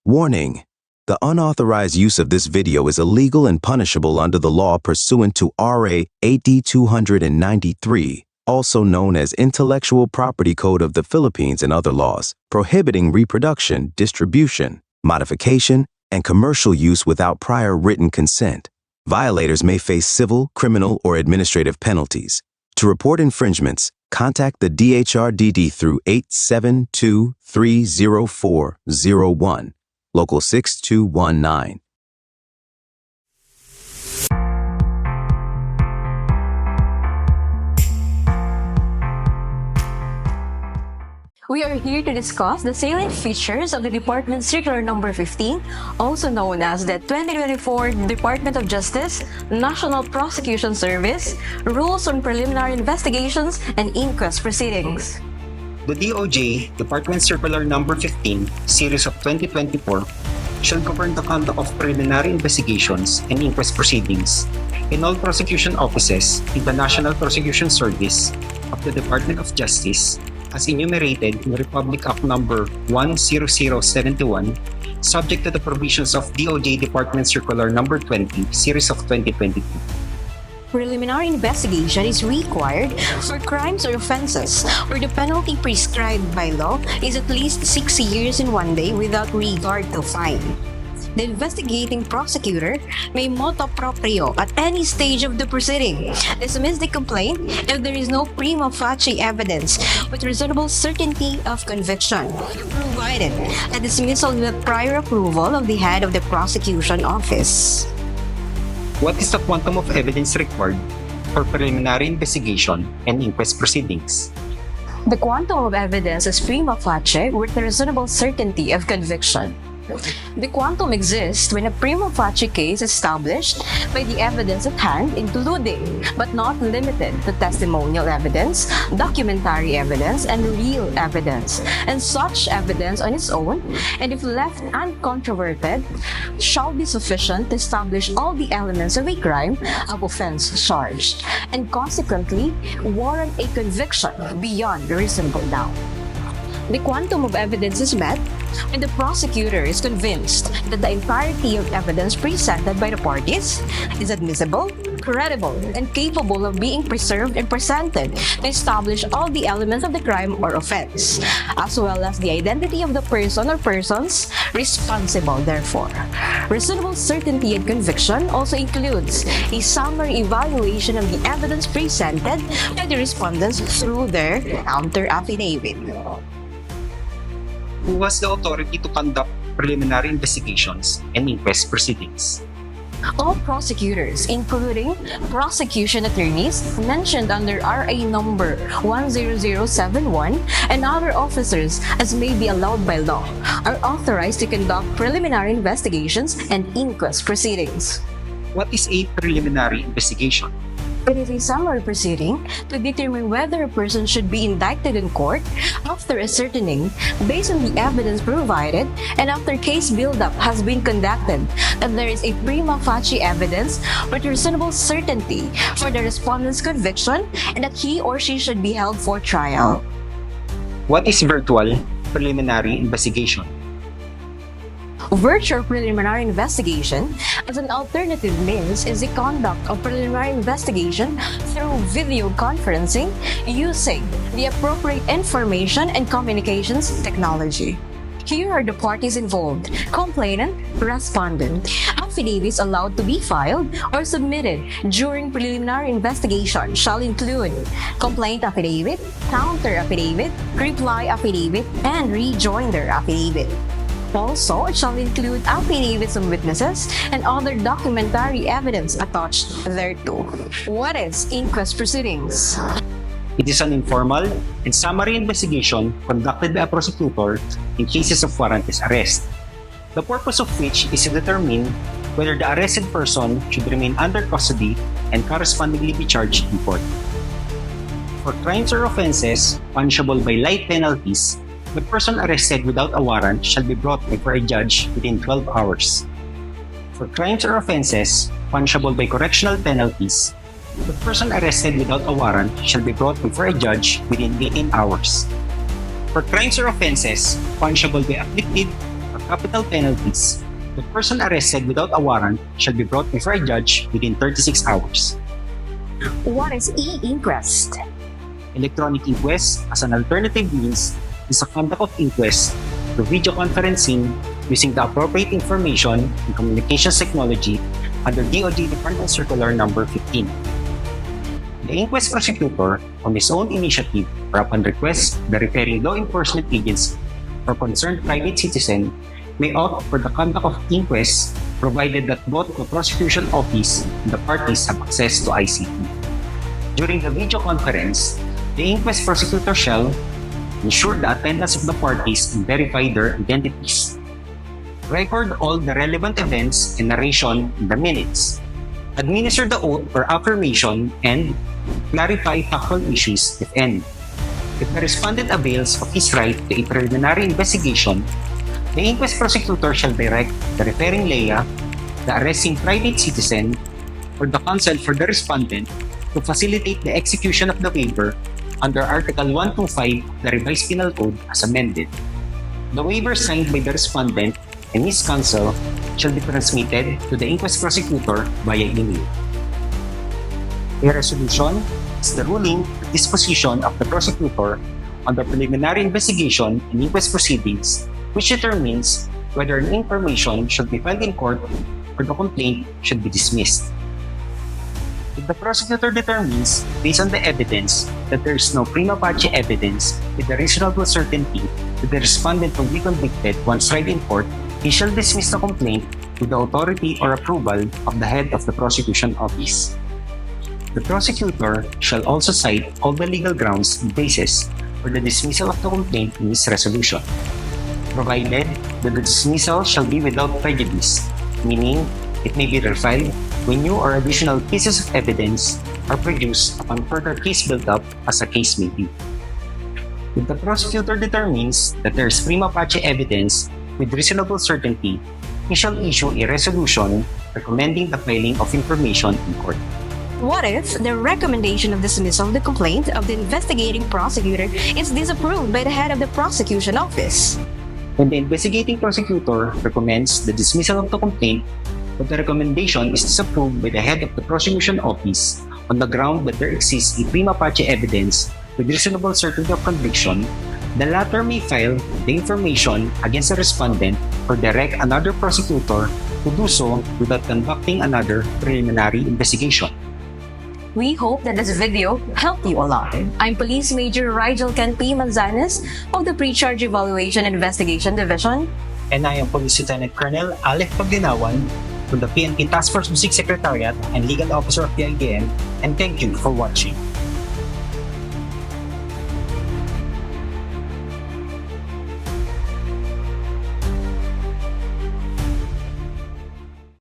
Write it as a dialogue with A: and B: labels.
A: Warning: the unauthorized use of this video is illegal and punishable under the law pursuant to RA AD 293, also known as Intellectual Property Code of the Philippines, and other laws, prohibiting reproduction, distribution, modification, and commercial use without prior written consent. Violators may face civil, criminal, or administrative penalties. To report infringements, contact the Dhrdd through 872-30401, Local 6219.
B: We are here to discuss the salient features of the Department Circular Number 15, also known as the 2024 Department of Justice National Prosecution Service Rules on Preliminary Investigations and Inquest Proceedings.
C: The DOJ Department Circular Number 15, Series of 2024, shall govern the conduct of preliminary investigations and inquest proceedings in all prosecution offices in the National Prosecution Service of the Department of Justice, as enumerated in Republic Act Number 10071, subject to the provisions of DOJ Department Circular Number 20, Series of 2022.
B: Preliminary investigation is required for crimes or offenses where the penalty prescribed by law is at least 6 years and 1 day without regard to fine. The investigating prosecutor may motu proprio at any stage of the proceeding dismiss the complaint if there is no prima facie evidence with reasonable certainty of conviction, provided a dismissal with prior approval of the head of the prosecution office.
C: What is the quantum of evidence required for preliminary investigation and inquest proceedings?
B: The quantum of evidence is prima facie with a reasonable certainty of conviction. The quantum exists when a prima facie case is established by the evidence at hand, including but not limited to testimonial evidence, documentary evidence, and real evidence, and such evidence on its own, and if left uncontroverted, shall be sufficient to establish all the elements of a crime of offense charged, and consequently warrant a conviction beyond reasonable doubt. The quantum of evidence is met when the prosecutor is convinced that the entirety of evidence presented by the parties is admissible, credible, and capable of being preserved and presented to establish all the elements of the crime or offense, as well as the identity of the person or persons responsible therefor. Reasonable certainty and conviction also includes a summary evaluation of the evidence presented by the respondents through their counter-affidavit.
C: Who has the authority to conduct preliminary investigations and inquest proceedings?
B: All prosecutors, including prosecution attorneys mentioned under RA number 10071 and other officers as may be allowed by law, are authorized to conduct preliminary investigations and inquest proceedings.
C: What is a preliminary investigation?
B: It is a summary proceeding to determine whether a person should be indicted in court after ascertaining, based on the evidence provided and after case build-up has been conducted, that there is a prima facie evidence with reasonable certainty for the respondent's conviction and that he or she should be held for trial.
C: What is virtual preliminary investigation?
B: Virtual preliminary investigation as an alternative means is the conduct of preliminary investigation through video conferencing using the appropriate information and communications technology. Here are the parties involved: complainant, respondent. Affidavits allowed to be filed or submitted during preliminary investigation shall include complaint affidavit, counter affidavit, reply affidavit, and rejoinder affidavit. Also, it shall include affidavits of witnesses and other documentary evidence attached thereto. What is inquest proceedings?
C: It is an informal and summary investigation conducted by a prosecutor in cases of warrantless arrest, the purpose of which is to determine whether the arrested person should remain under custody and correspondingly be charged in court. For crimes or offenses punishable by light penalties, the person arrested without a warrant shall be brought before a judge within 12 hours. For crimes or offenses punishable by correctional penalties, the person arrested without a warrant shall be brought before a judge within 18 hours. For crimes or offenses punishable by afflicted or capital penalties, the person arrested without a warrant shall be brought before a judge within 36 hours.
B: What is e-inquest?
C: Electronic inquest, as an alternative means, is the conduct of inquest through video conferencing using the appropriate information and communications technology under DOJ Department Circular Number 15. The inquest prosecutor, on his own initiative or upon request of the referring law enforcement agency or concerned private citizen, may opt for the conduct of inquest provided that both the prosecution office and the parties have access to ICT. During the video conference, the inquest prosecutor shall ensure the attendance of the parties and verify their identities, record all the relevant events and narration in the minutes, administer the oath or affirmation, and clarify factual issues if any. If the respondent avails of his right to a preliminary investigation, the inquest prosecutor shall direct the referring LEA, the arresting private citizen, or the counsel for the respondent to facilitate the execution of the waiver under Article 125 of the Revised Penal Code as amended. The waiver signed by the respondent and his counsel shall be transmitted to the inquest prosecutor via email. A resolution is the ruling or disposition of the prosecutor on the preliminary investigation and inquest proceedings, which determines whether an information should be filed in court or the complaint should be dismissed. If the prosecutor determines, based on the evidence, that there is no prima facie evidence with a reasonable certainty that the respondent will be convicted once tried in court, he shall dismiss the complaint with the authority or approval of the head of the prosecution office. The prosecutor shall also cite all the legal grounds and basis for the dismissal of the complaint in his resolution, provided that the dismissal shall be without prejudice, meaning it may be refiled when new or additional pieces of evidence are produced upon further case build-up as the case may be. If the prosecutor determines that there is prima facie evidence with reasonable certainty, he shall issue a resolution recommending the filing of information in court.
B: What if the recommendation of dismissal of the complaint of the investigating prosecutor is disapproved by the head of the prosecution office?
C: When the investigating prosecutor recommends the dismissal of the complaint, but the recommendation is disapproved by the head of the prosecution office on the ground that there exists a prima facie evidence with reasonable certainty of conviction, the latter may file the information against the respondent or direct another prosecutor to do so without conducting another preliminary investigation.
B: We hope that this video helped you a lot. I'm Police Major Rigel Ken P. Manzanes of the Pre-Charge Evaluation Investigation Division.
C: And I am Police Lieutenant Colonel Alec Pagdinawan from the PNP Task Force Music Secretariat and Legal Officer of the IDM, and thank you for watching.